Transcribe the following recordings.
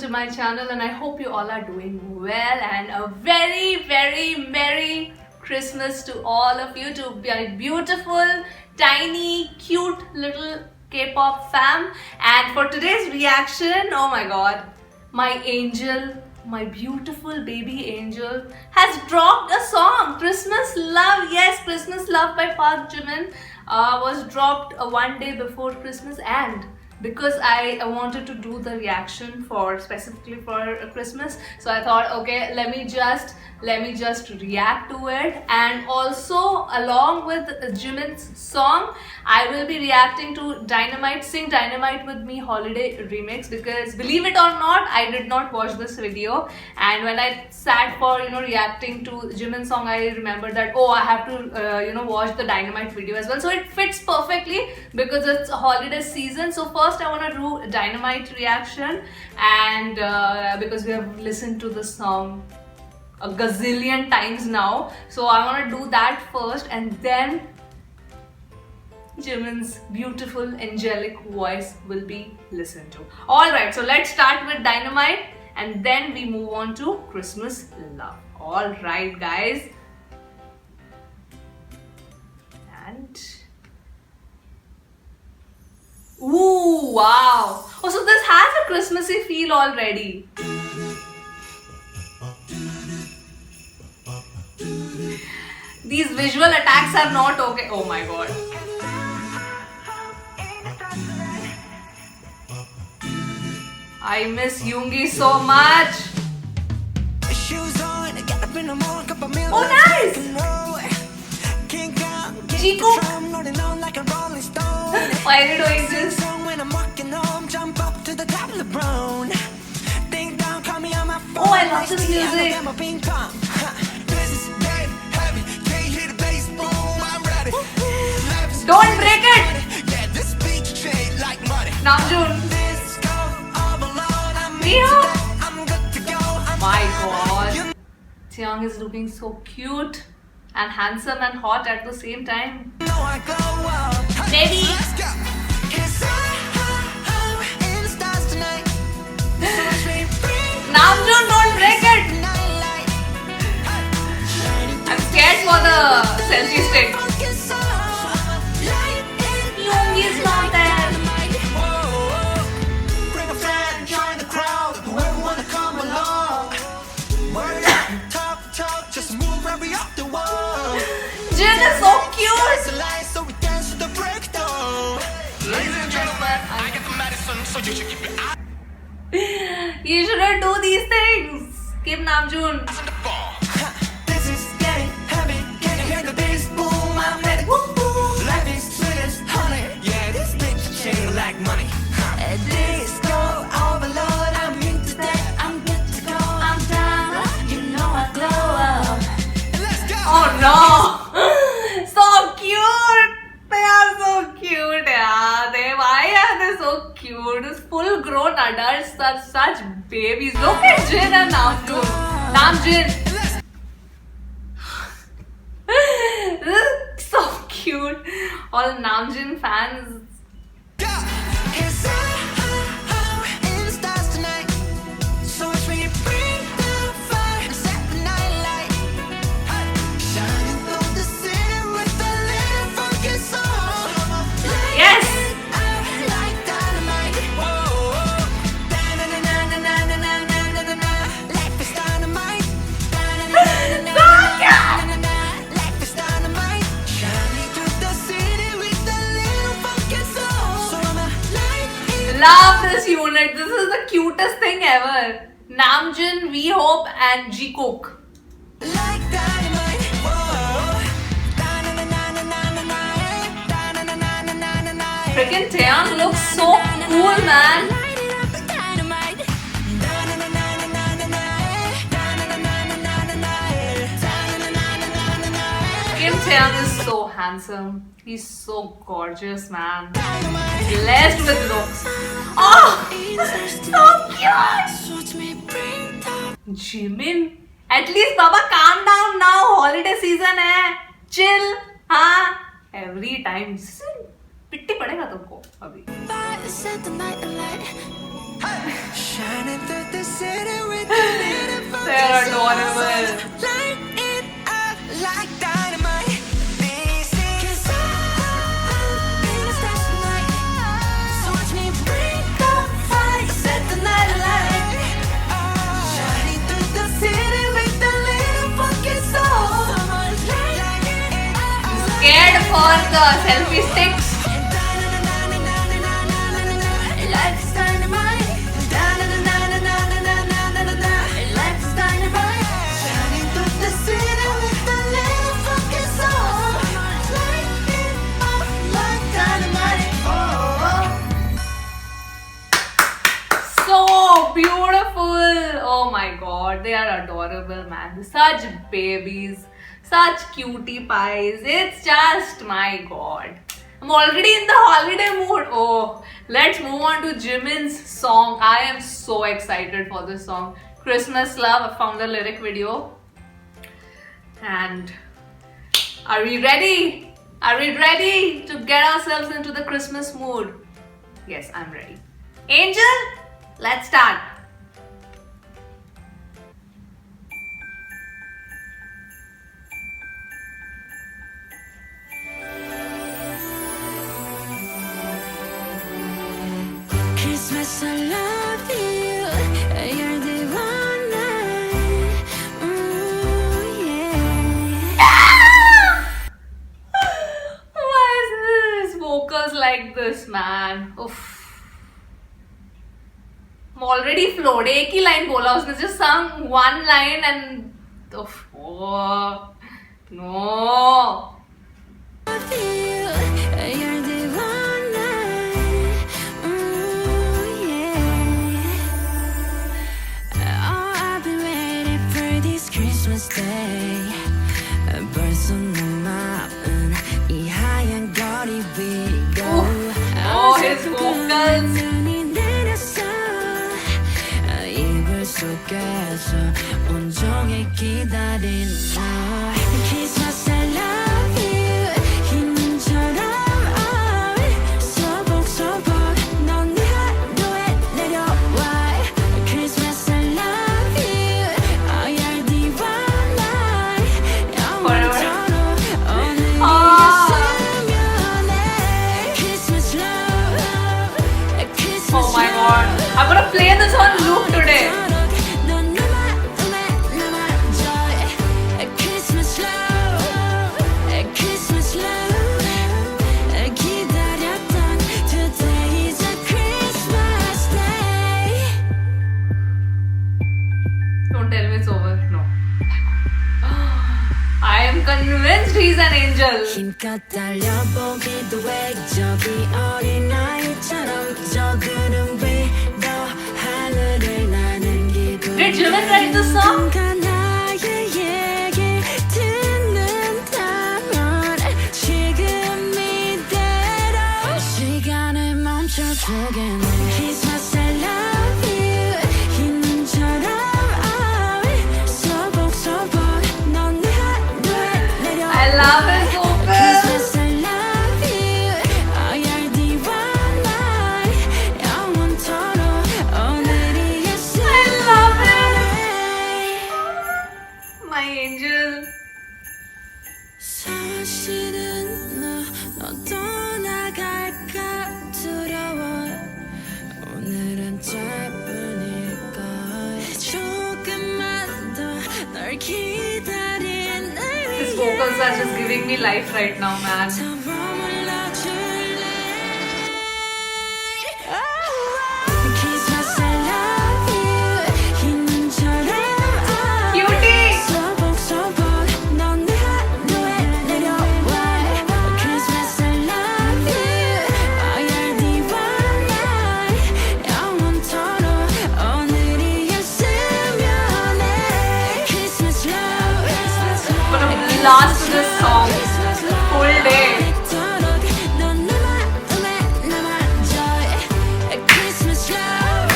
to my channel and I hope you all are doing well, and a very merry Christmas to all of you, to my beautiful, tiny, cute little K-pop fam. And for today's reaction, oh my god, my angel, my beautiful baby angel has dropped a song, Christmas Love. Yes, Christmas Love by Park Jimin was dropped one day before Christmas, and because I wanted to do the reaction specifically for Christmas, so I thought, okay, let me just react to it. And also along with Jimin's song, I will be reacting to Dynamite, Sing Dynamite With Me Holiday Remix, because believe it or not, I did not watch this video, and when I sat for reacting to Jimin's song, I remembered that I have to watch the Dynamite video as well. So it fits perfectly because it's a holiday season. So first I want to do Dynamite reaction, and because we have listened to the song a gazillion times now, so I want to do that first, and then Jimin's beautiful angelic voice will be listened to. Alright, so let's start with Dynamite and then we move on to Christmas Love. Alright guys. And ooh, wow. Oh, so this has a Christmassy feel already. These visual attacks are not okay. Oh my god. I miss Yoongi so much. Oh nice! Jikook! Why are you doing this? Oh, I love this music. Don't break it! Namjoon! My god! Taeyang is looking so cute and handsome and hot at the same time. Baby! Namjoon, don't break it! I'm scared for the selfie stick. Yoongi is not there. Jin is so cute. Ladies and gentlemen, I get the medicine, so you should keep it out. You shouldn't do these things. Keep Namjoon. This is getting heavy. Can you hear the bass boom? I'm ready. Life is sweet as honey. Yeah, this bitch chain like money. Disco overload. I'm into that. I'm good to go. I'm down. You know I glow up. Let's go. Oh no. So cute. They are so cute, yeah. Why are they so cute? These full-grown adults are such babies. Look at Jin and Namjoon. Namjoon. This is so cute. All Namjoon fans. Love this unit. This is the cutest thing ever. Namjoon, V Hope, and Jikook. Freaking Taeyang looks so cool, man. Kim Taeyang is so handsome. He's so gorgeous, man. Blessed with looks. Oh, so cute. Jimin, at least Baba, calm down now. Holiday season hai. Chill. हाँ. Every time. पिट्टी पड़ेगा तुमको अभी. Shining through the city with the little focus. They're adorable. Light it up like dynamite. This is in a special night. So watch me bring the fire, set the night alight. Shining through the city with the little focus. Scared for the selfie sticks. Let's dynamite. Let's dynamite. Shining through the city with the little focus on. Light it up like dynamite. So beautiful. Oh my god, they are adorable, man. Such babies, such cutie pies. It's just my god. I'm already in the holiday mood. Oh, let's move on to Jimin's song. I am so excited for this song. Christmas Love. I found the lyric video. And are we ready? Are we ready to get ourselves into the Christmas mood? Yes, I'm ready. Angel, let's start. Christmas, I love you. You're the one yeah. Why is this vocals like this, man? Oof. I'm already floored. एक ही line बोला उसने, just sung one line and oof. Oh, no. Love you. You're the one yeah. Oh, I've been waiting for this Christmas day. 벌써 내 마음은 이 하얀 거리 위로. Oh, his vocals. 눈이 내렸어. 이불 속에서 온종일 기다린 너. Christmas, I love you. 흰눈처럼 소복소복 넌 내 하루에 내려와. Christmas, I love you. You're the one 영원토록 오늘이었으면 해. Christmas love. Christmas Oh my god. I'm gonna play this on loop today. Christmas love, Christmas love. 기다렸던 today's a Christmas day. Don't tell me it's over. No. I am convinced he's an angel. 힘껏 달려보기도 해. 저기 어린아이처럼 저 구름 위로 하늘을 나는 기분. Did Jimin write this song? 누군가 나의 얘기 듣는다면 지금 이대로 시간을 멈춰주겠네. Christmas, I love you. 흰눈처럼 소복소복 넌 내 하루에 내려와. I love his vocals. Christmas, I love you. You're the one 영원토록 오늘이었으면 I love 해. My angel. 사실은 너 떠나갈까 두려워. 오늘은 짧으니까 조금만 더 널 기다린 His vocals are just giving me life right now, man. 더 머물러줄래. Christmas, I love you. 흰눈처럼 Cutie. 소복소복 넌 내 하루에 내려와. Christmas, I love you. You're the one 영원토록 오늘이었으면 해. Christmas love. I'm gonna last to this song full day. 넌 내 마음에 남아줘. Christmas love.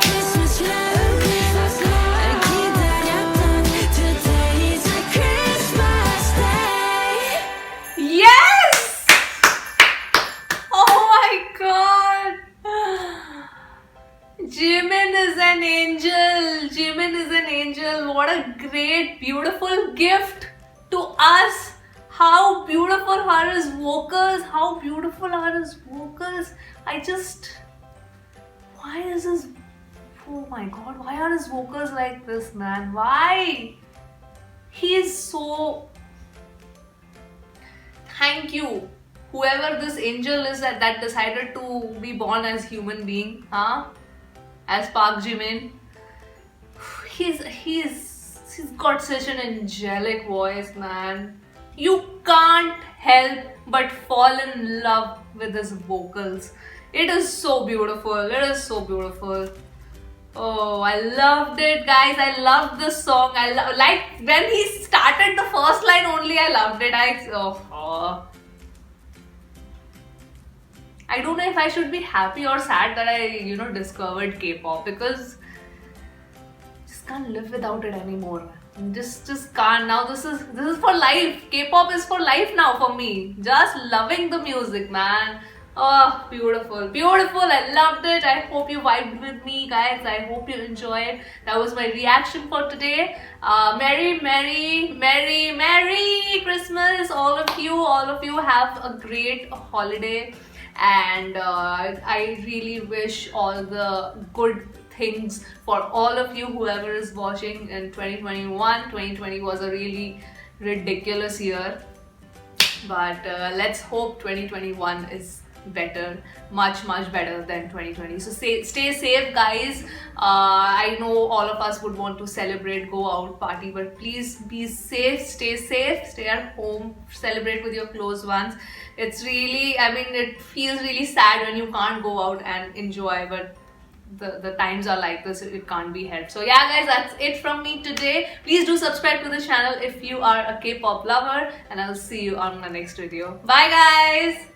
Christmas love. 기다렸던 today's a Christmas day. Yes! Oh my god! what a great, beautiful gift to us. How beautiful are his vocals. How beautiful are his vocals. Why is his... Oh my god, why are his vocals like this, man? Why? He is so... Thank you. Whoever this angel is that decided to be born as human being, huh? As Park Jimin. He's got such an angelic voice, man. You can't help but fall in love with his vocals. It is so beautiful. It is so beautiful. Oh, I loved it, guys. I loved this song. Like when he started the first line only, I loved it. I don't know if I should be happy or sad that I, discovered K-pop, because I just can't live without it anymore. Just can't. Now this is for life. K-pop is for life now for me. Just loving the music, man. Oh, beautiful, beautiful. I loved it. I hope you vibed with me, guys. I hope you enjoyed. That was my reaction for today. Merry Christmas, all of you have a great holiday, and I really wish all the good things for all of you, whoever is watching in 2021. 2020 was a really ridiculous year, but let's hope 2021 is better, much better than 2020. So stay safe, guys. I know all of us would want to celebrate, go out, party, but please be safe, stay at home, celebrate with your close ones. It's really, it feels really sad when you can't go out and enjoy, but the times are like this, it can't be helped. So yeah, guys, that's it from me today. Please do subscribe to the channel if you are a K-pop lover, and I'll see you on my next video. Bye, guys.